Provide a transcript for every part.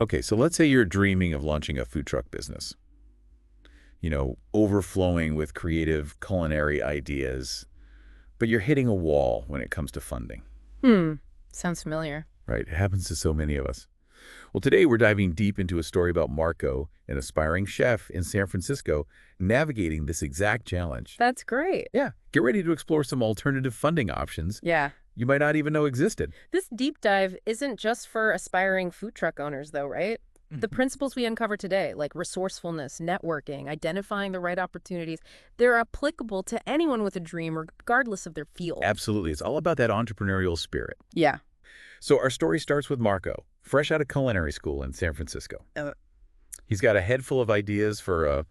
Okay, so let's say you're dreaming of launching a food truck business, overflowing with creative culinary ideas, but you're hitting a wall when it comes to funding, Hmm. Sounds familiar. right? It happens to so many of us. Well, today we're diving deep into a story about Marco, an aspiring chef in San Francisco, navigating this exact challenge. That's great. Yeah, get ready to explore some alternative funding options Yeah. you might not even know existed. This deep dive isn't just for aspiring food truck owners, though, right? The Mhm. principles we uncover today, like resourcefulness, networking, identifying the right opportunities, they're applicable to anyone with a dream, regardless of their field. Absolutely. It's all about that entrepreneurial spirit. Yeah. So our story starts with Marco, fresh out of culinary school in San Francisco. He's got a head full of ideas for a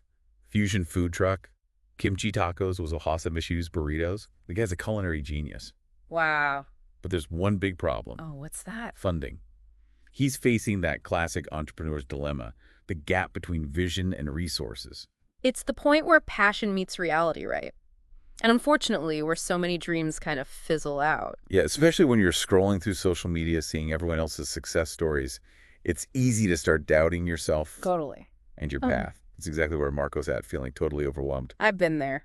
fusion food truck. Kimchi tacos was awesome issues, burritos. The guy's a culinary genius. Wow. But there's one big problem: Oh, what's that? funding. He's facing that classic entrepreneur's dilemma, the gap between vision and resources. It's the point where passion meets reality, right? And unfortunately, where so many dreams kind of fizzle out. Yeah, especially when you're scrolling through social media, seeing everyone else's success stories, it's easy to start doubting yourself Totally. and your Oh, path. It's exactly where Marco's at, feeling totally overwhelmed. I've been there.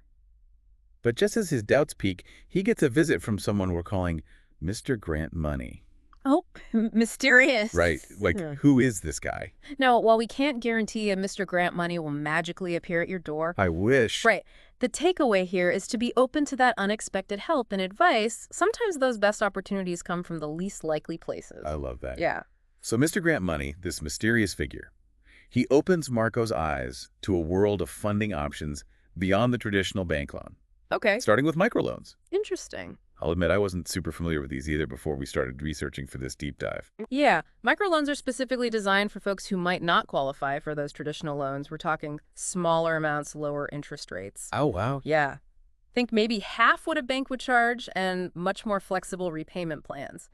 But just as his doubts peak, he gets a visit from someone we're calling Mr. Grant Money. Oh, mysterious. Right. Like, Yeah. who is this guy? Now, while we can't guarantee a Mr. Grant money will magically appear at your door, I wish. right, the takeaway here is to be open to that unexpected help and advice. Sometimes those best opportunities come from the least likely places. I love that. Yeah. So Mr. Grant Money, this mysterious figure, he opens Marco's eyes to a world of funding options beyond the traditional bank loan, Okay. starting with microloans. Interesting. I'll admit I wasn't super familiar with these either before we started researching for this deep dive. Yeah, microloans are specifically designed for folks who might not qualify for those traditional loans. We're talking smaller amounts, lower interest rates. Oh, wow. Yeah. Think maybe half what a bank would charge and much more flexible repayment plans.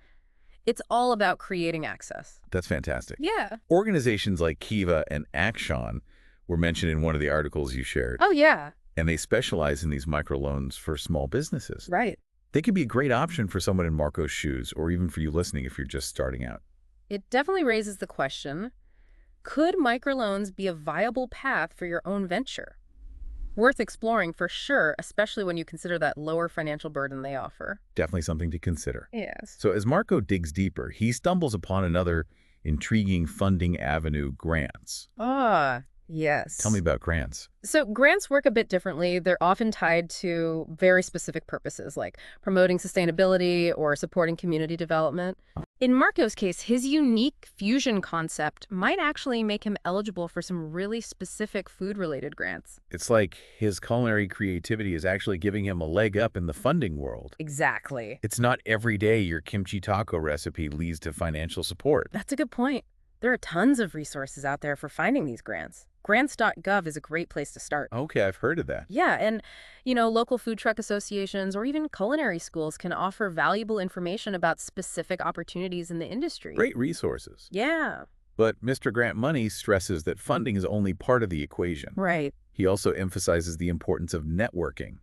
It's all about creating access. That's fantastic. Yeah. Organizations like Kiva and Action were mentioned in one of the articles you shared, Oh, yeah. and they specialize in these microloans for small businesses. Right. They could be a great option for someone in Marco's shoes, or even for you listening if you're just starting out. It definitely raises the question, could microloans be a viable path for your own venture? Worth exploring for sure, especially when you consider that lower financial burden they offer. Definitely something to consider. Yes. So as Marco digs deeper, he stumbles upon another intriguing funding avenue: grants. Ah, yes. Tell me about grants. So grants work a bit differently. They're often tied to very specific purposes, like promoting sustainability or supporting community development. In Marco's case, his unique fusion concept might actually make him eligible for some really specific food-related grants. It's like his culinary creativity is actually giving him a leg up in the funding world. Exactly. It's not every day your kimchi taco recipe leads to financial support. That's a good point. There are tons of resources out there for finding these grants. Grants.gov is a great place to start. Okay, I've heard of that. Yeah, and, local food truck associations or even culinary schools can offer valuable information about specific opportunities in the industry. Great resources. Yeah, But Mr. Grant Money stresses that funding is only part of the equation. right. He also emphasizes the importance of networking.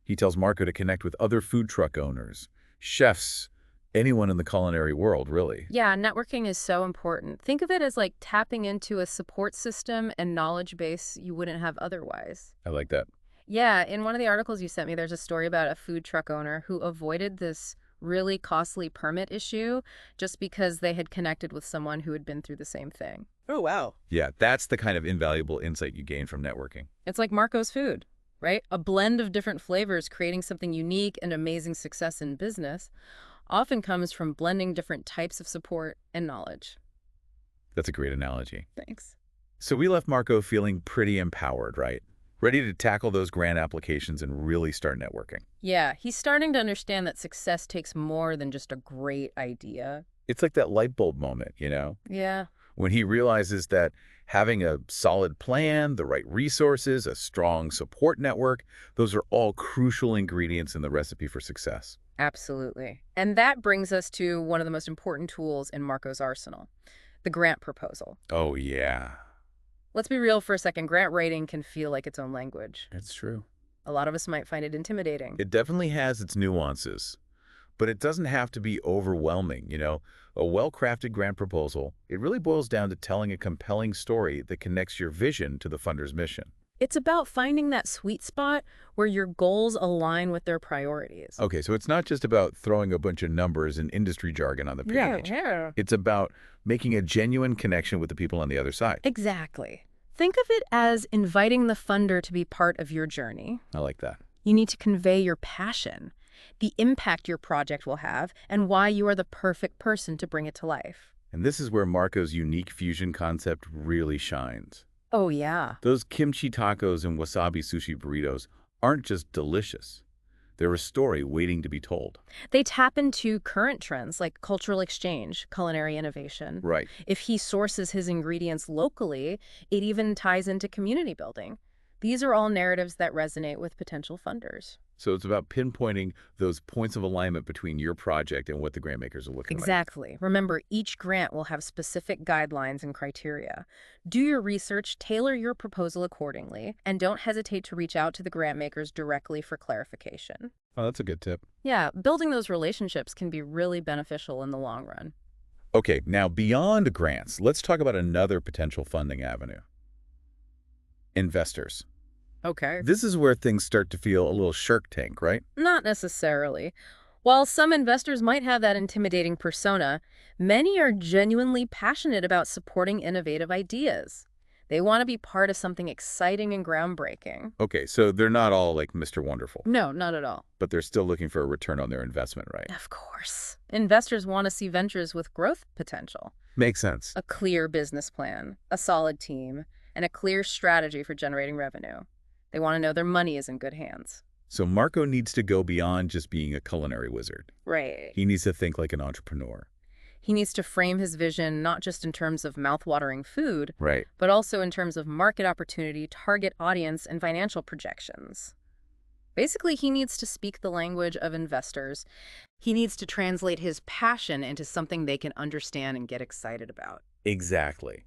He tells Marco to connect with other food truck owners, chefs, anyone in the culinary world, really. Yeah, networking is so important. Think of it as like tapping into a support system and knowledge base you wouldn't have otherwise. I like that. Yeah, in one of the articles you sent me, there's a story about a food truck owner who avoided this really costly permit issue just because they had connected with someone who had been through the same thing. Oh, wow. Yeah, that's the kind of invaluable insight you gain from networking. It's like Marco's food, right? A blend of different flavors creating something unique and amazing success in business often comes from blending different types of support and knowledge. That's a great analogy. Thanks. So we left Marco feeling pretty empowered, right? Ready to tackle those grant applications and really start networking. Yeah, he's starting to understand that success takes more than just a great idea. It's like that light bulb moment, Yeah, when he realizes that having a solid plan, the right resources, a strong support network, those are all crucial ingredients in the recipe for success. absolutely. And that brings us to one of the most important tools in Marco's arsenal, the grant proposal. Oh, yeah. Let's be real for a second. Grant writing can feel like its own language. It's true. A lot of us might find it intimidating. It definitely has its nuances. But it doesn't have to be overwhelming, A well-crafted grant proposal, it really boils down to telling a compelling story that connects your vision to the funder's mission. It's about finding that sweet spot where your goals align with their priorities. Okay, so it's not just about throwing a bunch of numbers and industry jargon on the page. Yeah. It's about making a genuine connection with the people on the other side. Exactly. Think of it as inviting the funder to be part of your journey. I like that. You need to convey your passion, the impact your project will have, and why you are the perfect person to bring it to life. And this is where Marco's unique fusion concept really shines. Oh, yeah. Those kimchi tacos and wasabi sushi burritos aren't just delicious. They're a story waiting to be told. They tap into current trends like cultural exchange, culinary innovation. Right. If he sources his ingredients locally, it even ties into community building. These are all narratives that resonate with potential funders. So it's about pinpointing those points of alignment between your project and what the grant makers are looking like. Exactly. Remember, each grant will have specific guidelines and criteria. Do your research, tailor your proposal accordingly, and don't hesitate to reach out to the grant makers directly for clarification. Oh, that's a good tip. Yeah, building those relationships can be really beneficial in the long run. Okay, now beyond grants, let's talk about another potential funding avenue. Investors. Okay. This is where things start to feel a little Shark Tank, right? Not necessarily. While some investors might have that intimidating persona, many are genuinely passionate about supporting innovative ideas. They want to be part of something exciting and groundbreaking. Okay, so they're not all like Mr. Wonderful, No, not at all. but they're still looking for a return on their investment, right? Of course. Investors want to see ventures with growth potential, Makes sense. a clear business plan, a solid team, and a clear strategy for generating revenue. They want to know their money is in good hands. So Marco needs to go beyond just being a culinary wizard. Right. He needs to think like an entrepreneur. He needs to frame his vision not just in terms of mouth-watering food, Right. but also in terms of market opportunity, target audience, and financial projections. Basically, he needs to speak the language of investors. He needs to translate his passion into something they can understand and get excited about. Exactly.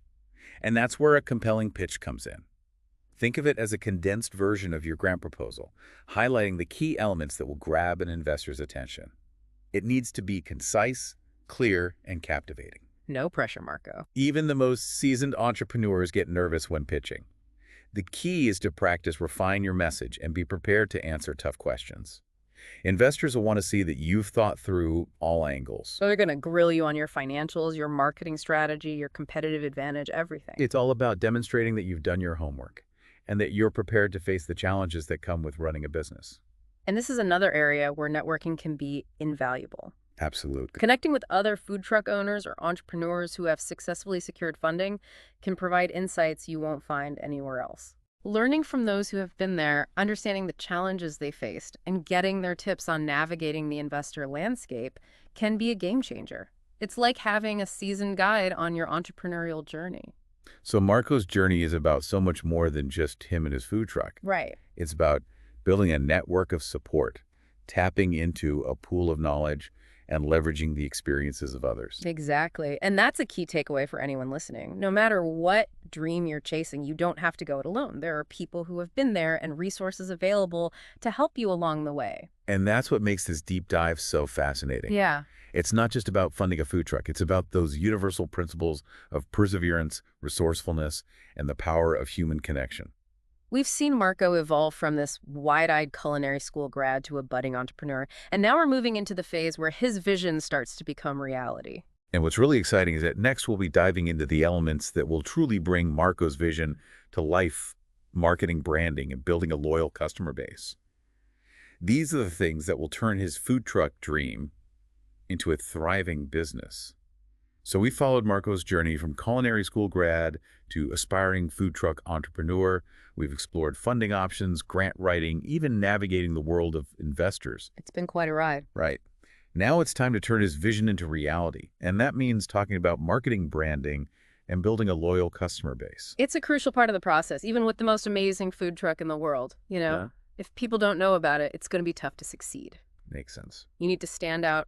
And that's where a compelling pitch comes in. Think of it as a condensed version of your grant proposal, highlighting the key elements that will grab an investor's attention. It needs to be concise, clear, and captivating. No pressure, Marco. Even the most seasoned entrepreneurs get nervous when pitching. The key is to practice refine your message and be prepared to answer tough questions. Investors will want to see that you've thought through all angles. So they're going to grill you on your financials, your marketing strategy, your competitive advantage, everything. It's all about demonstrating that you've done your homework and that you're prepared to face the challenges that come with running a business. And this is another area where networking can be invaluable. Absolutely. Connecting with other food truck owners or entrepreneurs who have successfully secured funding can provide insights you won't find anywhere else. Learning from those who have been there, understanding the challenges they faced, and getting their tips on navigating the investor landscape can be a game changer. It's like having a seasoned guide on your entrepreneurial journey. So Marco's journey is about so much more than just him and his food truck. Right. It's about building a network of support, tapping into a pool of knowledge, and leveraging the experiences of others. Exactly. And that's a key takeaway for anyone listening. No matter what dream you're chasing, you don't have to go it alone. There are people who have been there and resources available to help you along the way. And that's what makes this deep dive so fascinating. Yeah. It's not just about funding a food truck. It's about those universal principles of perseverance, resourcefulness, and the power of human connection. We've seen Marco evolve from this wide-eyed culinary school grad to a budding entrepreneur, and now we're moving into the phase where his vision starts to become reality. And what's really exciting is that next we'll be diving into the elements that will truly bring Marco's vision to life, marketing, branding, and building a loyal customer base. These are the things that will turn his food truck dream into a thriving business. So we followed Marco's journey from culinary school grad to aspiring food truck entrepreneur. We've explored funding options, grant writing, even navigating the world of investors. It's been quite a ride. Right. Now it's time to turn his vision into reality. And that means talking about marketing, branding, and building a loyal customer base. It's a crucial part of the process, even with the most amazing food truck in the world. Yeah. If people don't know about it, it's going to be tough to succeed. Makes sense. You need to stand out,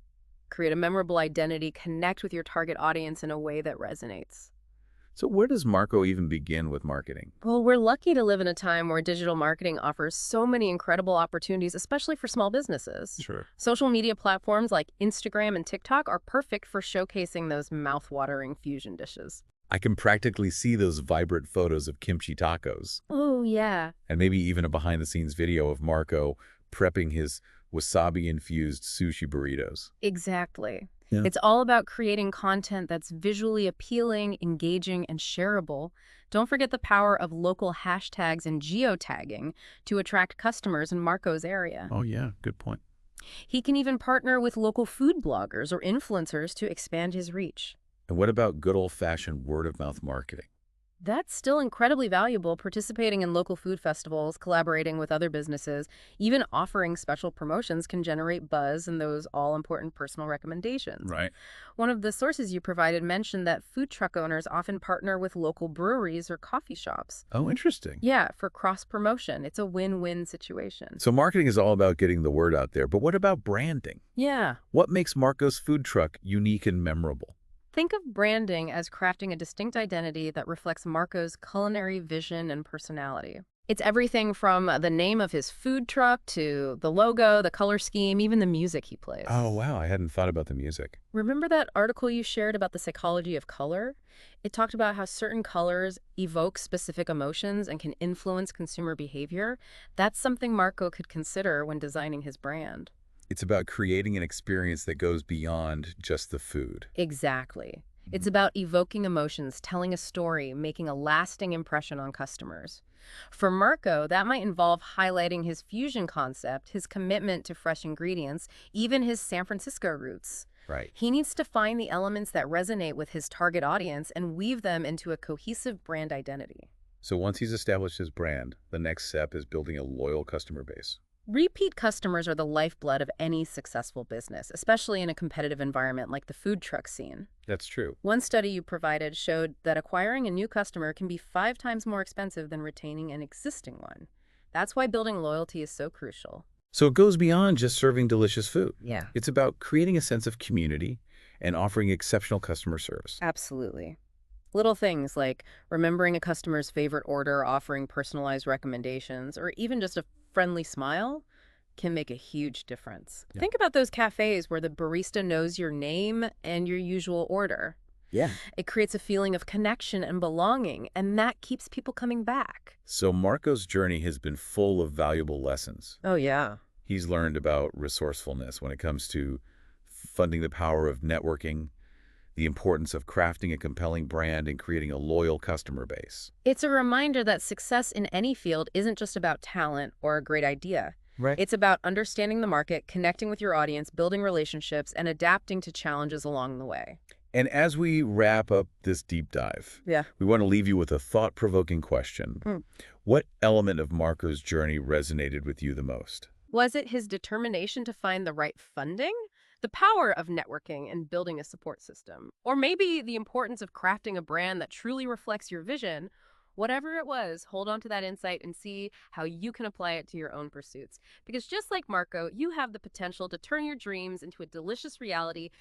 create a memorable identity, connect with your target audience in a way that resonates. So where does Marco even begin with marketing? Well, we're lucky to live in a time where digital marketing offers so many incredible opportunities, especially for small businesses. Sure. Social media platforms like Instagram and TikTok are perfect for showcasing those mouth-watering fusion dishes. I can practically see those vibrant photos of kimchi tacos, Oh, yeah. and maybe even a behind-the-scenes video of Marco prepping his wasabi-infused sushi burritos. Exactly. Yeah. It's all about creating content that's visually appealing, engaging, and shareable. Don't forget the power of local hashtags and geotagging to attract customers in Marco's area. Oh, yeah, good point. He can even partner with local food bloggers or influencers to expand his reach. And what about good old-fashioned word-of-mouth marketing? That's still incredibly valuable, participating in local food festivals, collaborating with other businesses, even offering special promotions can generate buzz and those all-important personal recommendations. Right. One of the sources you provided mentioned that food truck owners often partner with local breweries or coffee shops. Oh, interesting. Yeah, for cross-promotion. It's a win-win situation. So marketing is all about getting the word out there, but what about branding? Yeah. What makes Marco's food truck unique and memorable? Think of branding as crafting a distinct identity that reflects Marco's culinary vision and personality. It's everything from the name of his food truck to the logo, the color scheme, even the music he plays. Oh, wow, I hadn't thought about the music. Remember that article you shared about the psychology of color? It talked about how certain colors evoke specific emotions and can influence consumer behavior. That's something Marco could consider when designing his brand. It's about creating an experience that goes beyond just the food. Exactly. It's about evoking emotions, telling a story, making a lasting impression on customers. For Marco, that might involve highlighting his fusion concept, his commitment to fresh ingredients, even his San Francisco roots. Right. He needs to find the elements that resonate with his target audience and weave them into a cohesive brand identity. So once he's established his brand, the next step is building a loyal customer base. Repeat customers are the lifeblood of any successful business, especially in a competitive environment like the food truck scene. That's true. One study you provided showed that acquiring a new customer can be 5 times more expensive than retaining an existing one. That's why building loyalty is so crucial. So it goes beyond just serving delicious food. Yeah. It's about creating a sense of community and offering exceptional customer service. Absolutely. Little things like remembering a customer's favorite order, offering personalized recommendations, or even just a friendly smile can make a huge difference. Yeah. Think about those cafes where the barista knows your name and your usual order. Yeah. It creates a feeling of connection and belonging, and that keeps people coming back. So Marco's journey has been full of valuable lessons. Oh, yeah. He's learned about resourcefulness when it comes to funding the power of networking, the importance of crafting a compelling brand and creating a loyal customer base. It's a reminder that success in any field isn't just about talent or a great idea. Right. It's about understanding the market, connecting with your audience, building relationships, and adapting to challenges along the way. And as we wrap up this deep dive, we want to leave you with a thought-provoking question. What element of Marco's journey resonated with you the most? Was it his determination to find the right funding? The power of networking and building a support system? Or maybe the importance of crafting a brand that truly reflects your vision? Whatever it was, hold on to that insight and see how you can apply it to your own pursuits. Because just like Marco, you have the potential to turn your dreams into a delicious reality